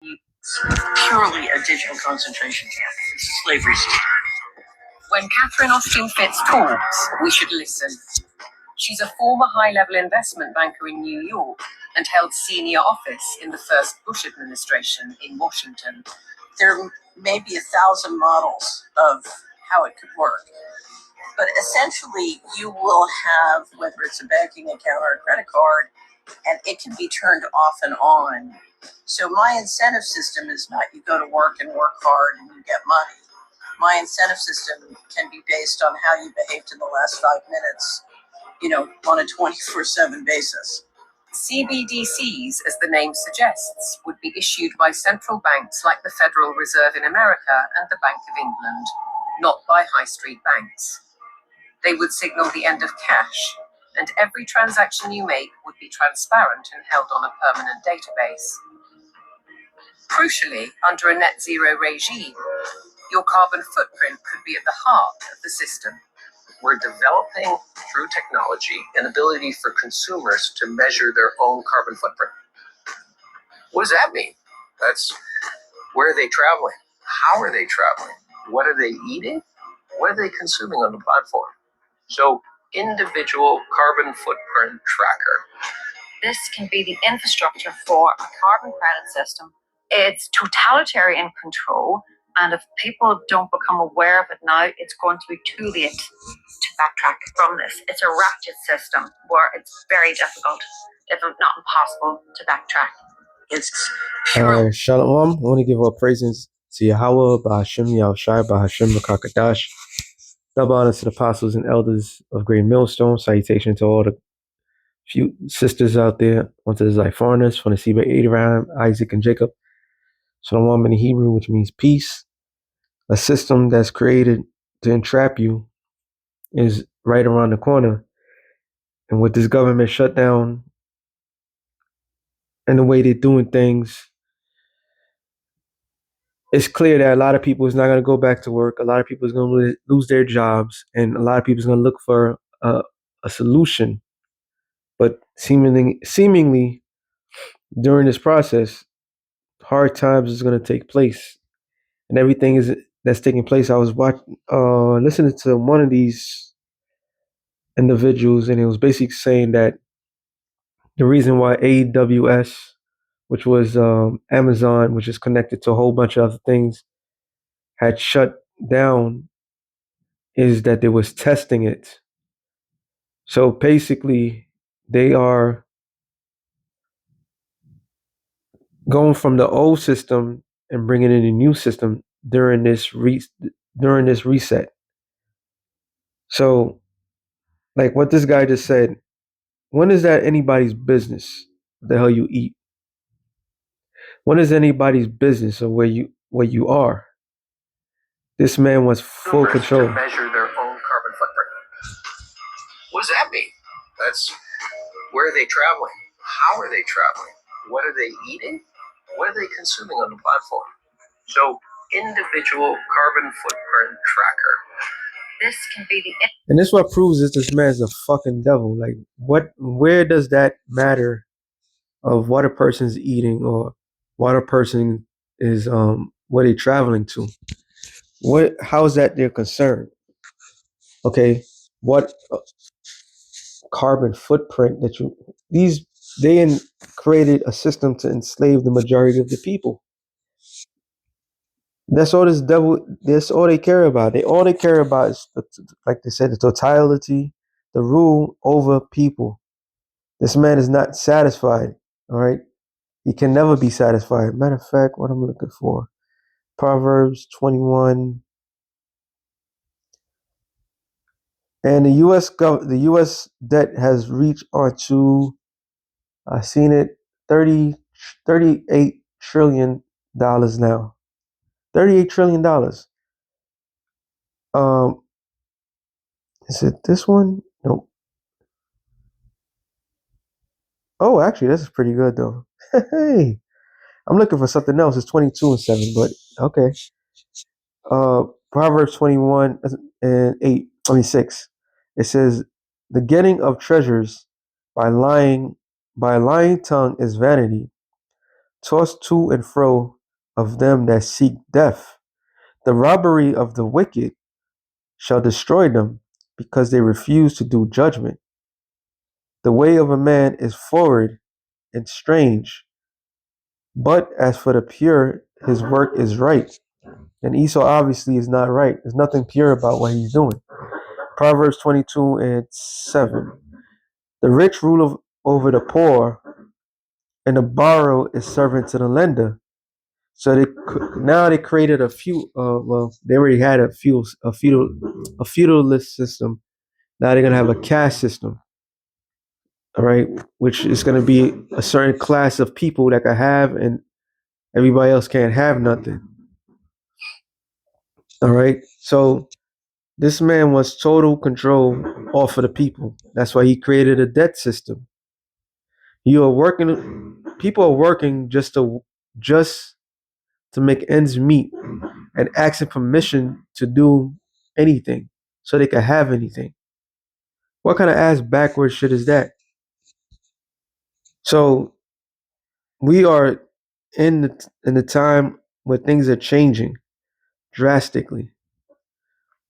It's purely a digital concentration camp. It's a slavery system. When Catherine Austin Fitz talks, we should listen. She's a former high-level investment banker in New York and held senior office in the first Bush administration in Washington. There may be 1,000 models of how it could work, but essentially you will have, whether it's a banking account or a credit card, and it can be turned off and on. So my incentive system is not you go to work and work hard and you get money. My incentive system can be based on how you behaved in the last 5 minutes, on a 24/7 basis. CBDCs, as the name suggests, would be issued by central banks like the Federal Reserve in America and the Bank of England, not by high street banks. They would signal the end of cash, and every transaction you make would be transparent and held on a permanent database. Crucially, under a net zero regime, your carbon footprint could be at the heart of the system. We're developing, through technology, an ability for consumers to measure their own carbon footprint. What does that mean? That's where are they traveling? How are they traveling? What are they eating? What are they consuming on the platform? So, individual carbon footprint tracker. This can be the infrastructure for a carbon credit system. It's totalitarian control, and if people don't become aware of it now, it's going to be too late to backtrack from this. It's a ratchet system where it's very difficult, if not impossible, to backtrack. It's Shalom. I want to give our praises to Yahweh, Bahashim Yahushai, Bahashim Makakadash. Double honors to the apostles and elders of Great Millstone. Salutation to all the few sisters out there, onto the Zypharnas, from the seed of Abraham, Isaac, and Jacob. Shalom in Hebrew, which means peace. A system that's created to entrap you is right around the corner. And with this government shutdown and the way they're doing things, it's clear that a lot of people is not going to go back to work. A lot of people is going to lose their jobs, and a lot of people is going to look for a solution. But seemingly, during this process, hard times is going to take place, and everything that's taking place. I was listening to one of these individuals, and it was basically saying that the reason why AWS, which was Amazon, which is connected to a whole bunch of other things, had shut down, is that they was testing it. So basically, they are going from the old system and bringing in a new system during this reset. So, like what this guy just said, when is that anybody's business? What the hell you eat? When is anybody's business or where you are? This man was full control. To measure their own carbon footprint. What does that mean? That's where are they traveling? How are they traveling? What are they eating? What are they consuming on the platform? So, individual carbon footprint tracker. This can be the And this what proves that this man's a fucking devil. Like, where does that matter of what a person's eating or what a person is what they're traveling to? How is that their concern? Okay, what carbon footprint that they created a system to enslave the majority of the people. That's all that's all they care about. All they care about is, like they said, the totality, the rule over people. This man is not satisfied. All right. He can never be satisfied. Matter of fact, what I'm looking for, Proverbs 21. And the U.S. debt has reached onto, I seen it, $38 trillion now. $38 trillion. Is it this one? Nope. Oh, actually, this is pretty good though. Hey, I'm looking for something else. It's 22 and 7, but okay. Proverbs 21 and 6. It says, "The getting of treasures by lying tongue is vanity, tossed to and fro of them that seek death. The robbery of the wicked shall destroy them, because they refuse to do judgment. The way of a man is forward and strange, but as for the pure, his work is right. And Esau obviously is not right. There's nothing pure about what he's doing. Proverbs 22:7. The rich rule over the poor, and the borrower is servant to the lender. So now they created a few. Well, they already had a feudalist system. Now they're gonna have a caste system. All right, which is gonna be a certain class of people that can have, and everybody else can't have nothing. All right, so this man wants total control off of the people. That's why he created a debt system. You are working. People are working just to make ends meet, and asking permission to do anything so they can have anything. What kind of ass backwards shit is that? So we are in the time where things are changing drastically.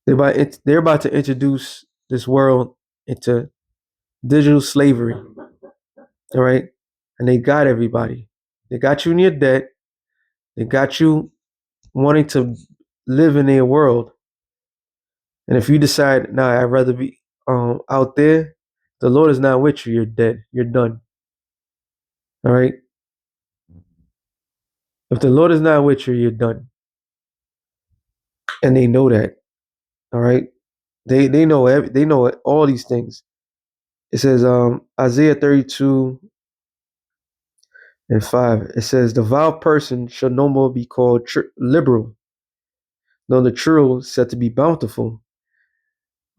They're about to introduce this world into digital slavery. All right, and they got everybody. They got you in your debt. They got you wanting to live in their world. And if you decide, nah, I'd rather be out there, the Lord is not with you. You're dead. You're done. All right. If the Lord is not with you, you're done. And they know that. All right. They know all these things. It says Isaiah 32:5. It says the vile person shall no more be called liberal, nor the true said to be bountiful.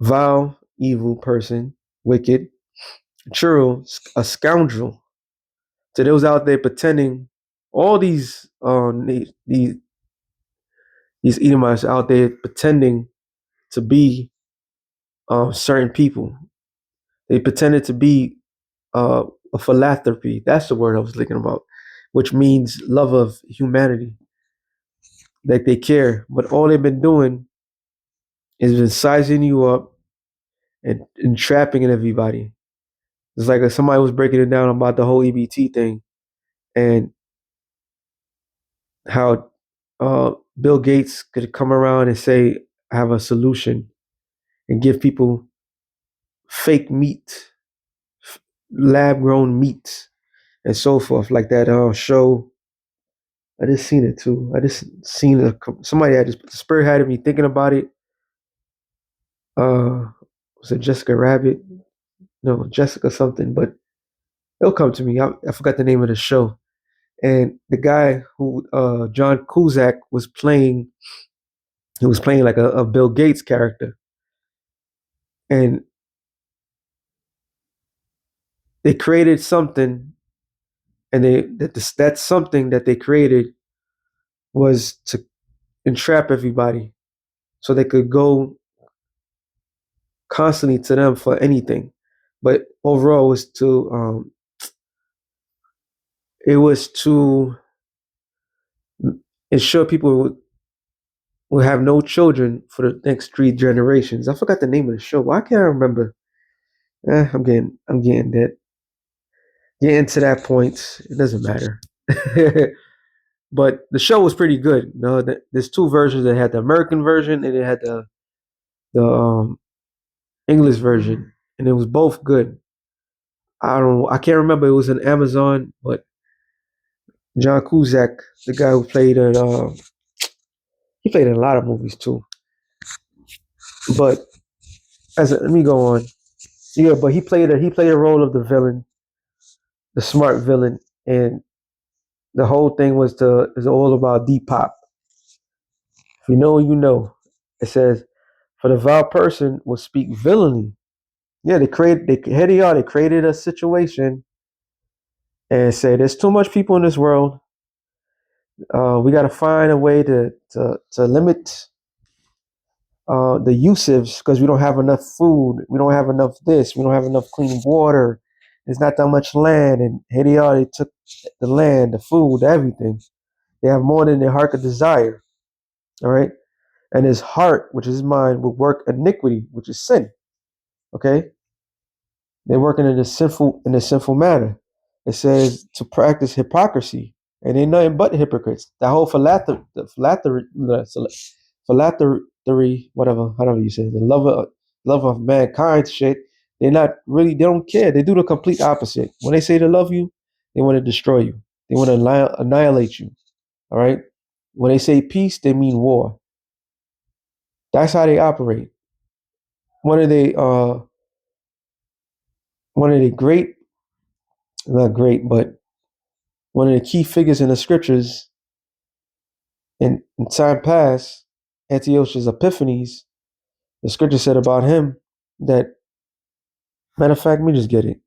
Vile, evil person, wicked, true, a scoundrel. So those out there pretending, all these Edomites out there pretending to be certain people. They pretended to be a philanthropy. That's the word I was thinking about, which means love of humanity. Like they care, but all they've been doing is been sizing you up and trapping everybody. It's like somebody was breaking it down about the whole EBT thing and how Bill Gates could come around and say, I have a solution, and give people fake meat, lab grown meat, and so forth, like that show. I just seen it too. I just seen somebody had just spearheaded me thinking about it. Was it Jessica Rabbit? No, Jessica something, but it'll come to me. I forgot the name of the show. And the guy who John Cusack was playing, he was playing like a Bill Gates character, and they created something, and that something that they created was to entrap everybody, so they could go constantly to them for anything. But overall, it was to ensure people will have no children for the next 3 generations. I forgot the name of the show. Why can't I remember? I'm getting that. Getting to that point, it doesn't matter. But the show was pretty good. No, there's 2 versions. They had the American version and they had the English version, and it was both good. I can't remember. It was in Amazon, but John Cusack, the guy who played it, he played in a lot of movies too. But let me go on. Yeah, but he played a role of the villain, the smart villain, and the whole thing is all about Depop. If you know, you know. It says, for the vile person will speak villainy. Yeah, they created a situation and say there's too much people in this world. We got to find a way to limit the usage because we don't have enough food, we don't have enough this, we don't have enough clean water, there's not that much land, and here they are, they took the land, the food, everything. They have more than their heart could desire. All right. And his heart, which is his mind, will work iniquity, which is sin. Okay. They're working in a sinful manner. It says to practice hypocrisy, and they're nothing but hypocrites. That whole philanthropy, whatever, however you say it, the love of mankind shit. They don't care. They do the complete opposite. When they say they love you, they want to destroy you. They want to annihilate you. All right. When they say peace, they mean war. That's how they operate. One of the great, not great, but one of the key figures in the scriptures in time past, Antiochus Epiphanes, the scripture said about him that, matter of fact, let me just get it.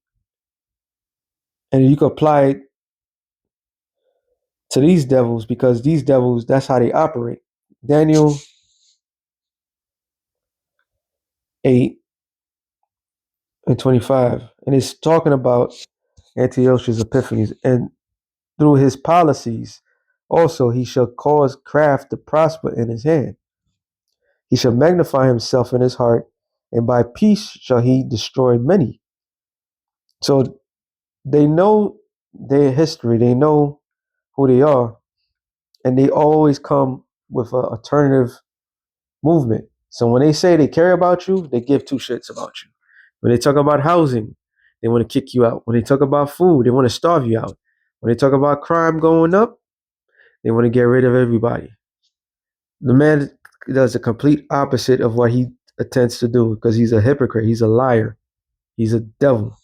And you can apply it to these devils, because these devils, that's how they operate. Daniel 8:25. And it's talking about Antiochus Epiphanes. And through his policies, also he shall cause craft to prosper in his hand. He shall magnify himself in his heart, and by peace shall he destroy many. So they know their history, they know who they are, and they always come with an alternative movement. So when they say they care about you, they give two shits about you. When they talk about housing, they want to kick you out. When they talk about food, they want to starve you out. When they talk about crime going up, they want to get rid of everybody. The man does the complete opposite of what he attempts to do, because he's a hypocrite. He's a liar. He's a devil.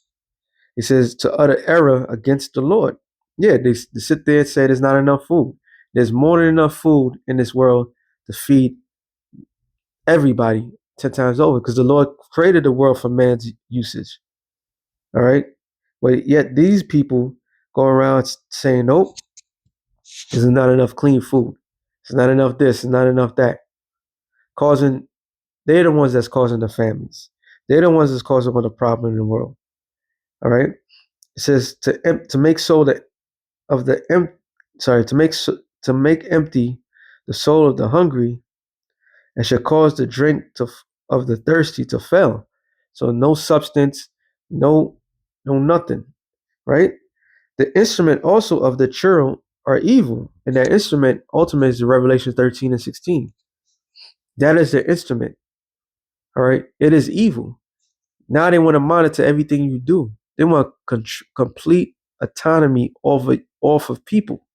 He says to utter error against the Lord. Yeah, they sit there and say there's not enough food. There's more than enough food in this world to feed everybody 10 times over, because the Lord created the world for man's usage. All right. But yet these people go around saying, nope, there's not enough clean food. There's not enough this, there's not enough that. They're the ones that's causing the famines. They're the ones that's causing all the problem in the world. All right. It says to make so that of the to make empty the soul of the hungry, and shall cause the drink of the thirsty to fail. So no substance, no nothing, right? The instrument also of the churl are evil, and that instrument ultimately is the Revelation 13 and 16. That is the instrument. All right, it is evil. Now they want to monitor everything you do. They want complete autonomy off of people.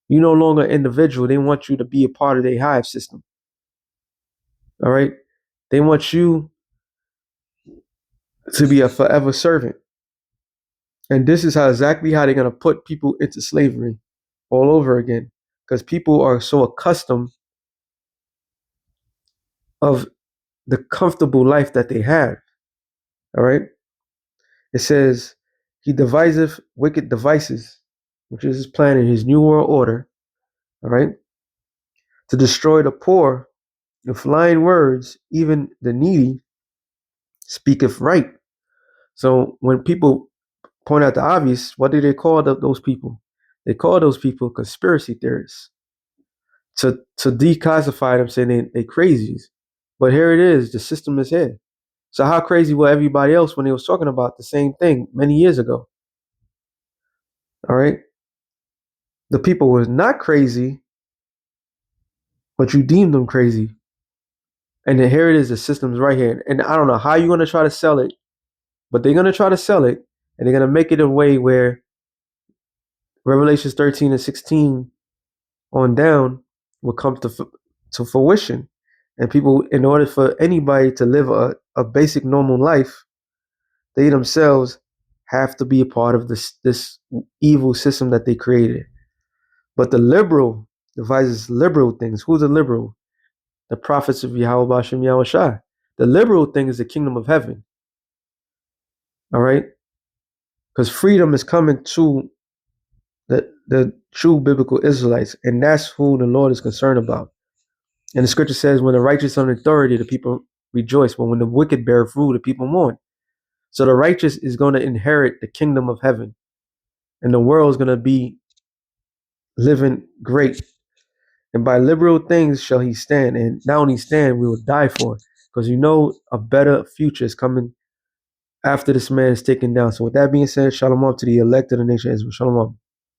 You're no longer individual. They want you to be a part of their hive system. All right. They want you to be a forever servant. And this is exactly how they're going to put people into slavery all over again. Because people are so accustomed of the comfortable life that they have. All right. It says, he deviseth wicked devices, which is his plan in his new world order. All right. To destroy the poor with lying words, even the needy speaketh right. So when people point out the obvious, what do they call those people? They call those people conspiracy theorists. To declassify them, saying they crazies. But here it is, the system is here. So how crazy were everybody else when they was talking about the same thing many years ago? All right. The people was not crazy, but you deemed them crazy. And then here it is, the system's right here. And I don't know how you're going to try to sell it, but they're going to try to sell it, and they're going to make it a way where Revelations 13 and 16 on down will come to fruition. And people, in order for anybody to live a basic normal life, they themselves have to be a part of this evil system that they created. But the liberal devises liberal things. Who's a liberal? The prophets of Yahweh Bashem Yahweh Shai. The liberal thing is the kingdom of heaven. All right? Because freedom is coming to the true biblical Israelites, and that's who the Lord is concerned about. And the scripture says, when the righteous are in authority, the people rejoice. But when the wicked bear rule, the people mourn. So the righteous is going to inherit the kingdom of heaven, and the world is going to be living great. And by liberal things shall he stand, and not only stand, we will die for it, because a better future is coming after this man is taken down. So with that being said, shalom up to the elect of the nation of Israel. Shalom up.